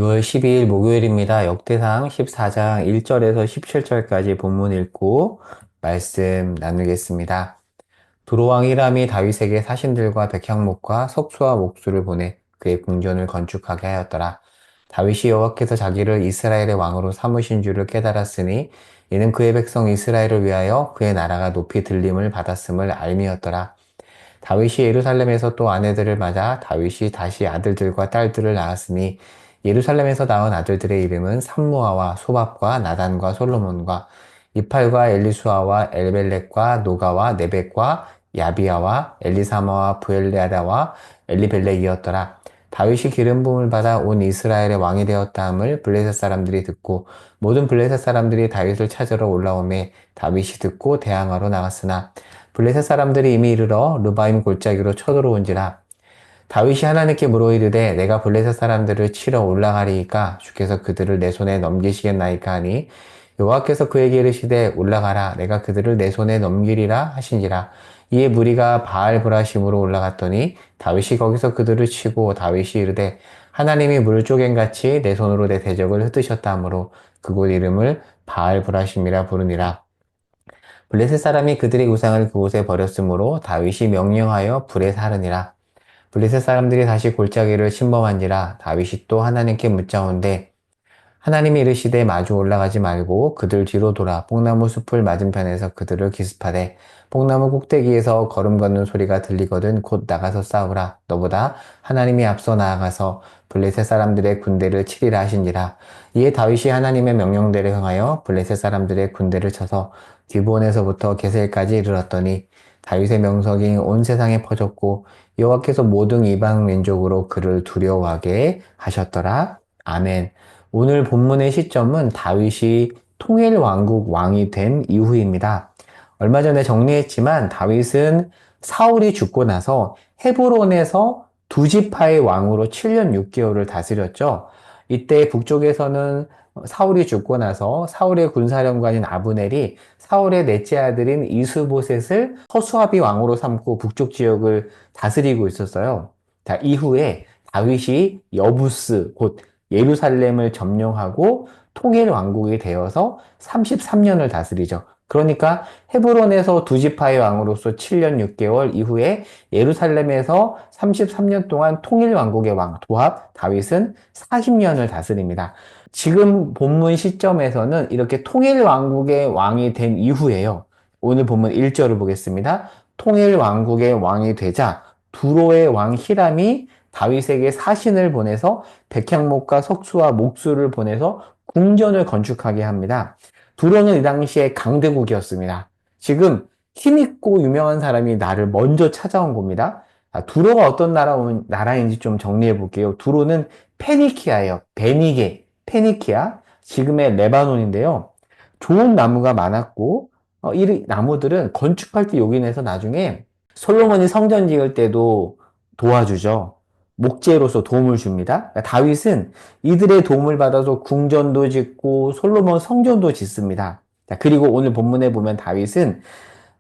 6월 12일 목요일입니다. 역대상 14장 1절에서 17절까지 본문 읽고 말씀 나누겠습니다. 두로왕 히람이 다윗에게 사신들과 백향목과 석수와 목수를 보내 그의 궁전을 건축하게 하였더라. 다윗이 여호와께서 자기를 이스라엘의 왕으로 삼으신 줄을 깨달았으니 이는 그의 백성 이스라엘을 위하여 그의 나라가 높이 들림을 받았음을 알미였더라. 다윗이 예루살렘에서 또 아내들을 맞아 다윗이 다시 아들들과 딸들을 낳았으니 예루살렘에서 낳은 아들들의 이름은 삼무아와 소밥과 나단과 솔로몬과 이팔과 엘리수아와 엘벨렉과 노가와 네벡과 야비아와 엘리사마와 부엘레아다와 엘리벨렉이었더라. 다윗이 기름 부음을 받아 온 이스라엘의 왕이 되었다함을 블레셋 사람들이 듣고 모든 블레셋 사람들이 다윗을 찾으러 올라오매 다윗이 듣고 대항하러 나갔으나 블레셋 사람들이 이미 이르러 르바임 골짜기로 쳐들어온지라. 다윗이 하나님께 물어 이르되 내가 블레셋 사람들을 치러 올라가리이까 주께서 그들을 내 손에 넘기시겠나이까 하니 여호와께서 그에게 이르시되 올라가라 내가 그들을 내 손에 넘기리라 하신지라. 이에 무리가 바알 브라심으로 올라갔더니 다윗이 거기서 그들을 치고 다윗이 이르되 하나님이 물조갱같이 내 손으로 내 대적을 흩으셨다 하므로 그곳 이름을 바알 브라심이라 부르니라. 블레셋 사람이 그들의 우상을 그곳에 버렸으므로 다윗이 명령하여 불에 사르니라. 블레셋 사람들이 다시 골짜기를 침범한지라. 다윗이 또 하나님께 묻자온대 하나님이 이르시되 마주 올라가지 말고 그들 뒤로 돌아 뽕나무 숲을 맞은편에서 그들을 기습하되 뽕나무 꼭대기에서 걸음 걷는 소리가 들리거든 곧 나가서 싸우라. 너보다 하나님이 앞서 나아가서 블레셋 사람들의 군대를 치리라 하신지라. 이에 다윗이 하나님의 명령대로 행하여 블레셋 사람들의 군대를 쳐서 기브온에서부터 게셀까지 이르렀더니 다윗의 명성이 온 세상에 퍼졌고 여호와께서 모든 이방 민족으로 그를 두려워하게 하셨더라. 아멘. 오늘 본문의 시점은 다윗이 통일 왕국 왕이 된 이후입니다. 얼마 전에 정리했지만 다윗은 사울이 죽고 나서 헤브론에서 두 지파의 왕으로 7년 6개월을 다스렸죠. 이때 북쪽에서는 사울이 죽고 나서 사울의 군사령관인 아브넬이 사울의 넷째 아들인 이스보셋을 허수아비 왕으로 삼고 북쪽 지역을 다스리고 있었어요. 자, 이후에 다윗이 여부스 곧 예루살렘을 점령하고 통일 왕국이 되어서 33년을 다스리죠. 그러니까 헤브론에서 두 지파의 왕으로서 7년 6개월 이후에 예루살렘에서 33년 동안 통일 왕국의 왕 도합 다윗은 40년을 다스립니다. 지금 본문 시점에서는 이렇게 통일 왕국의 왕이 된 이후에요. 오늘 본문 1절을 보겠습니다. 통일 왕국의 왕이 되자 두로의 왕 히람이 다윗에게 사신을 보내서 백향목과 석수와 목수를 보내서 궁전을 건축하게 합니다. 두로는 이 당시에 강대국이었습니다. 지금 힘있고 유명한 사람이 나를 먼저 찾아온 겁니다. 두로가 어떤 나라인지 좀 정리해 볼게요. 두로는 페니키아예요. 베니게, 페니키아, 지금의 레바논인데요. 좋은 나무가 많았고 이 나무들은 건축할 때 요긴해서 나중에 솔로몬이 성전 지을 때도 도와주죠. 목재로서 도움을 줍니다. 그러니까 다윗은 이들의 도움을 받아서 궁전도 짓고 솔로몬 성전도 짓습니다. 자, 그리고 오늘 본문에 보면 다윗은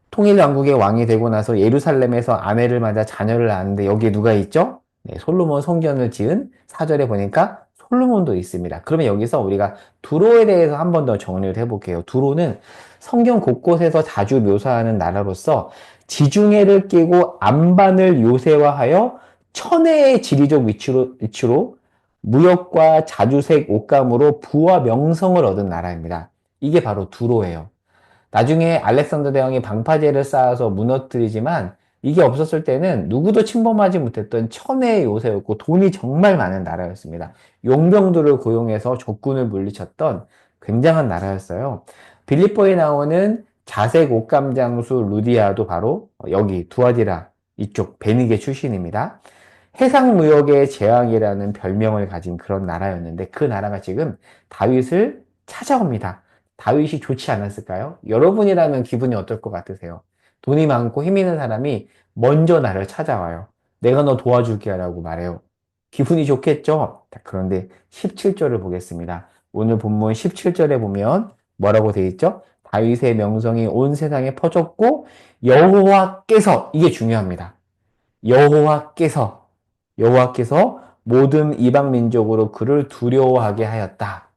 통일왕국의 왕이 되고 나서 예루살렘에서 아내를 맞아 자녀를 낳았는데 여기에 누가 있죠? 네, 솔로몬 성전을 지은 4절에 보니까 솔로몬도 있습니다. 그러면 여기서 우리가 두로에 대해서 한 번 더 정리를 해볼게요. 두로는 성경 곳곳에서 자주 묘사하는 나라로서 지중해를 끼고 안반을 요새화하여 천혜의 지리적 위치로 무역과 자주색 옷감으로 부와 명성을 얻은 나라입니다. 이게 바로 두로예요. 나중에 알렉산더 대왕이 방파제를 쌓아서 무너뜨리지만 이게 없었을 때는 누구도 침범하지 못했던 천혜의 요새였고 돈이 정말 많은 나라였습니다. 용병들을 고용해서 적군을 물리쳤던 굉장한 나라였어요. 빌립보에 나오는 자색 옷감 장수 루디아도 바로 여기 두아디라 이쪽 베니게 출신입니다. 해상무역의 제왕이라는 별명을 가진 그런 나라였는데 그 나라가 지금 다윗을 찾아옵니다. 다윗이 좋지 않았을까요? 여러분이라면 기분이 어떨 것 같으세요? 돈이 많고 힘 있는 사람이 먼저 나를 찾아와요. 내가 너 도와줄게 라고 말해요. 기분이 좋겠죠? 그런데 17절을 보겠습니다. 오늘 본문 17절에 보면 뭐라고 되어 있죠? 다윗의 명성이 온 세상에 퍼졌고 여호와께서 이게 중요합니다. 여호와께서 모든 이방 민족으로 그를 두려워하게 하였다.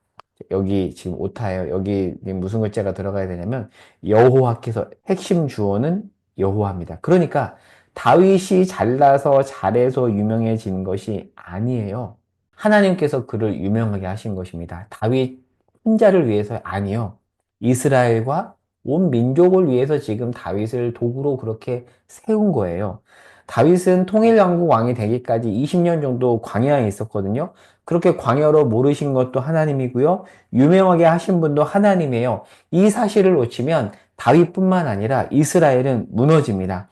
여기 지금 오타예요. 여기 무슨 글자가 들어가야 되냐면 여호와께서 핵심 주어는 여호와입니다. 그러니까 다윗이 잘나서 잘해서 유명해진 것이 아니에요. 하나님께서 그를 유명하게 하신 것입니다. 다윗 혼자를 위해서 아니요. 이스라엘과 온 민족을 위해서 지금 다윗을 도구로 그렇게 세운 거예요. 다윗은 통일왕국 왕이 되기까지 20년 정도 광야에 있었거든요. 그렇게 광야로 모르신 것도 하나님이고요. 유명하게 하신 분도 하나님이에요. 이 사실을 놓치면 다윗뿐만 아니라 이스라엘은 무너집니다.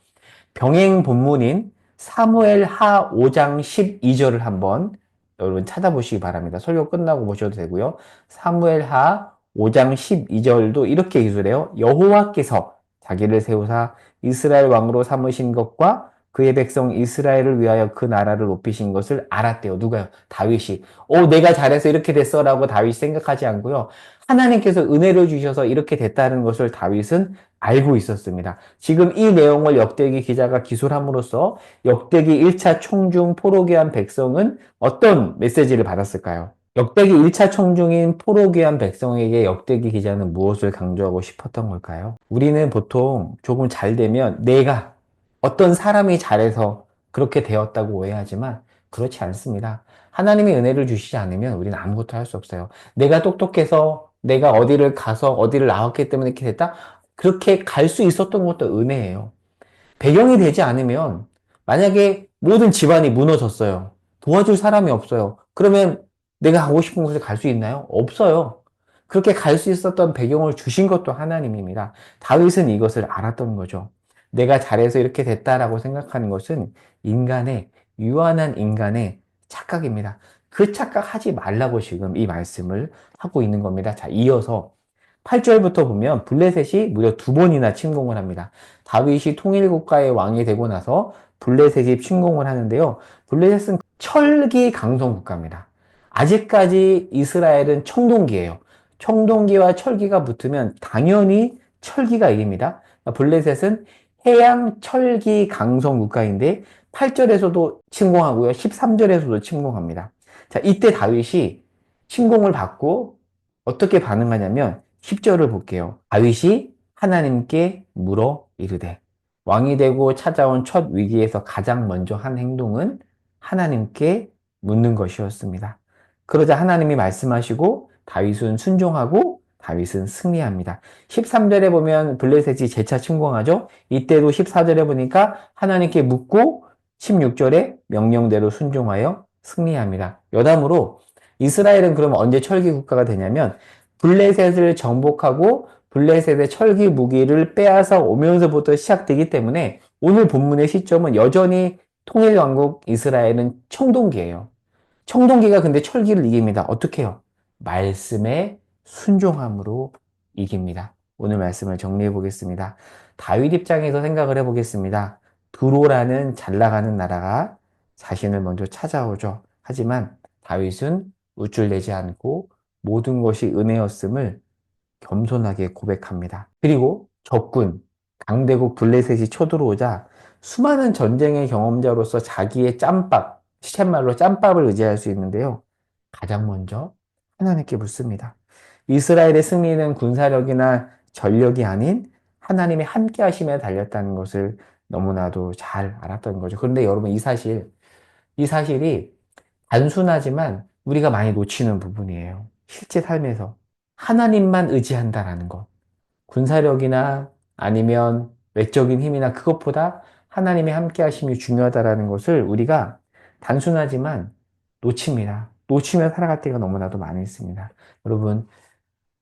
병행 본문인 사무엘 하 5장 12절을 한번 여러분 찾아보시기 바랍니다. 설교 끝나고 보셔도 되고요. 사무엘 하 5장 12절도 이렇게 기술해요. 여호와께서 자기를 세우사 이스라엘 왕으로 삼으신 것과 그의 백성 이스라엘을 위하여 그 나라를 높이신 것을 알았대요. 누가요? 다윗이. 내가 잘해서 이렇게 됐어 라고 다윗이 생각하지 않고요. 하나님께서 은혜를 주셔서 이렇게 됐다는 것을 다윗은 알고 있었습니다. 지금 이 내용을 역대기 기자가 기술함으로써 역대기 1차 총중 포로기한 백성은 어떤 메시지를 받았을까요? 역대기 1차 총중인 포로기한 백성에게 역대기 기자는 무엇을 강조하고 싶었던 걸까요? 우리는 보통 조금 잘 되면 내가 어떤 사람이 잘해서 그렇게 되었다고 오해하지만 그렇지 않습니다. 하나님이 은혜를 주시지 않으면 우리는 아무것도 할 수 없어요. 내가 똑똑해서 내가 어디를 가서 어디를 나왔기 때문에 이렇게 됐다? 그렇게 갈 수 있었던 것도 은혜예요. 배경이 되지 않으면 만약에 모든 집안이 무너졌어요. 도와줄 사람이 없어요. 그러면 내가 가고 싶은 곳에 갈 수 있나요? 없어요. 그렇게 갈 수 있었던 배경을 주신 것도 하나님입니다. 다윗은 이것을 알았던 거죠. 내가 잘해서 이렇게 됐다라고 생각하는 것은 인간의, 유한한 인간의 착각입니다. 그 착각하지 말라고 지금 이 말씀을 하고 있는 겁니다. 자, 이어서 8절부터 보면 블레셋이 무려 2번이나 침공을 합니다. 다윗이 통일국가의 왕이 되고 나서 블레셋이 침공을 하는데요. 블레셋은 철기 강성 국가입니다. 아직까지 이스라엘은 청동기예요. 청동기와 철기가 붙으면 당연히 철기가 이깁니다. 블레셋은 해양 철기 강성 국가인데 8절에서도 침공하고요. 13절에서도 침공합니다. 자, 이때 다윗이 침공을 받고 어떻게 반응하냐면 10절을 볼게요. 다윗이 하나님께 물어 이르되 왕이 되고 찾아온 첫 위기에서 가장 먼저 한 행동은 하나님께 묻는 것이었습니다. 그러자 하나님이 말씀하시고 다윗은 순종하고 다윗은 승리합니다. 13절에 보면 블레셋이 재차 침공하죠. 이때도 14절에 보니까 하나님께 묻고 16절에 명령대로 순종하여 승리합니다. 여담으로 이스라엘은 그럼 언제 철기 국가가 되냐면 블레셋을 정복하고 블레셋의 철기 무기를 빼앗아 오면서부터 시작되기 때문에 오늘 본문의 시점은 여전히 통일왕국 이스라엘은 청동기예요. 청동기가 근데 철기를 이깁니다. 어떻게 해요? 말씀에 순종함으로 이깁니다. 오늘 말씀을 정리해 보겠습니다. 다윗 입장에서 생각을 해 보겠습니다. 두로라는 잘 나가는 나라가 자신을 먼저 찾아오죠. 하지만 다윗은 우쭐대지 않고 모든 것이 은혜였음을 겸손하게 고백합니다. 그리고 적군, 강대국 블레셋이 쳐들어오자 수많은 전쟁의 경험자로서 자기의 짬밥, 시쳇말로 짬밥을 의지할 수 있는데요. 가장 먼저 하나님께 묻습니다. 이스라엘의 승리는 군사력이나 전력이 아닌 하나님의 함께 하심에 달렸다는 것을 너무나도 잘 알았던 거죠. 그런데 여러분 이 사실이 단순하지만 우리가 많이 놓치는 부분이에요. 실제 삶에서 하나님만 의지한다라는 것. 군사력이나 아니면 외적인 힘이나 그것보다 하나님의 함께 하심이 중요하다라는 것을 우리가 단순하지만 놓칩니다. 놓치면 살아갈 때가 너무나도 많이 있습니다. 여러분,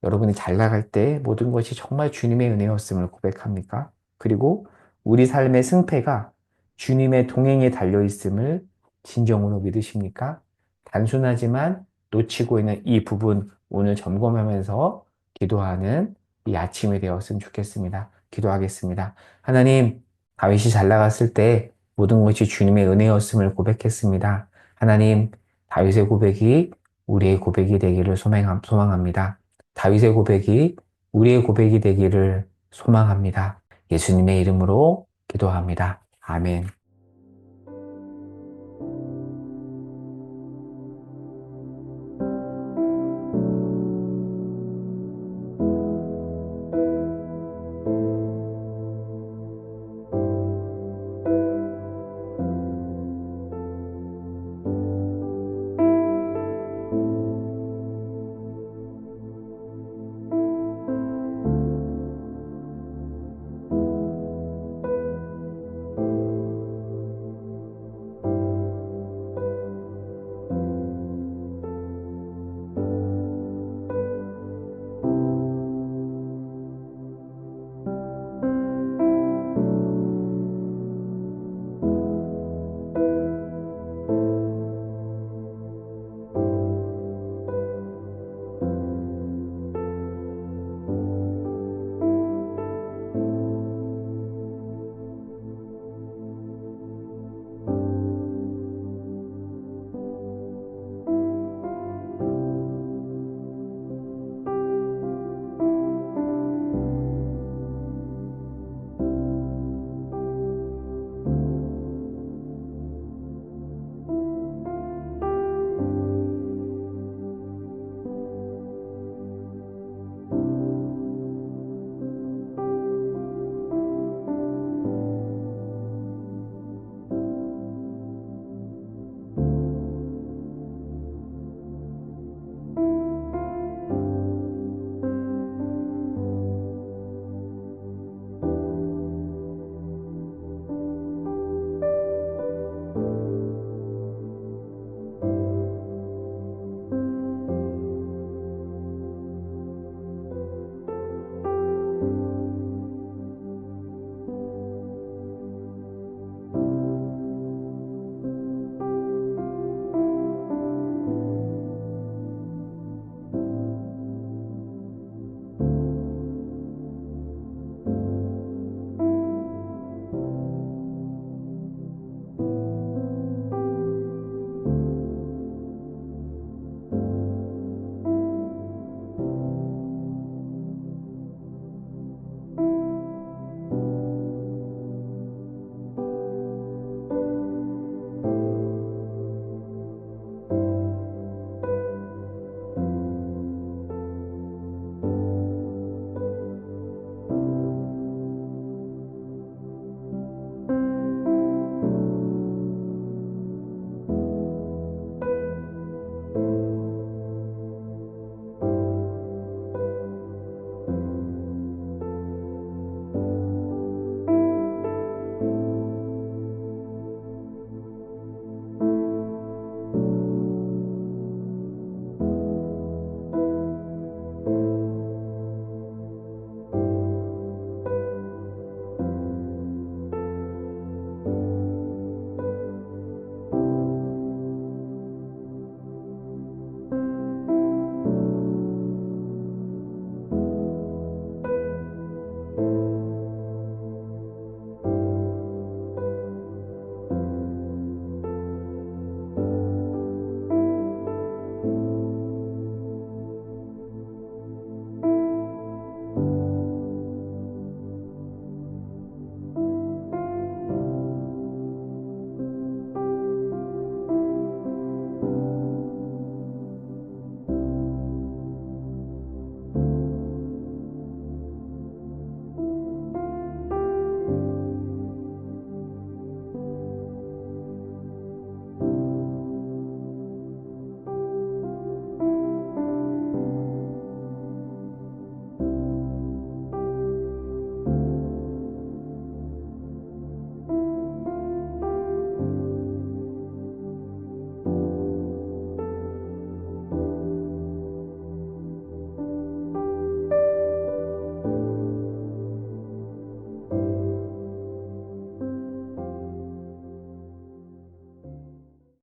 여러분이 잘 나갈 때 모든 것이 정말 주님의 은혜였음을 고백합니까? 그리고 우리 삶의 승패가 주님의 동행에 달려 있음을 진정으로 믿으십니까? 단순하지만 놓치고 있는 이 부분 오늘 점검하면서 기도하는 이 아침이 되었으면 좋겠습니다. 기도하겠습니다. 하나님, 다윗이 잘 나갔을 때 모든 것이 주님의 은혜였음을 고백했습니다. 하나님, 다윗의 고백이 우리의 고백이 되기를 소망합니다. 다윗의 고백이 우리의 고백이 되기를 소망합니다. 예수님의 이름으로 기도합니다. 아멘.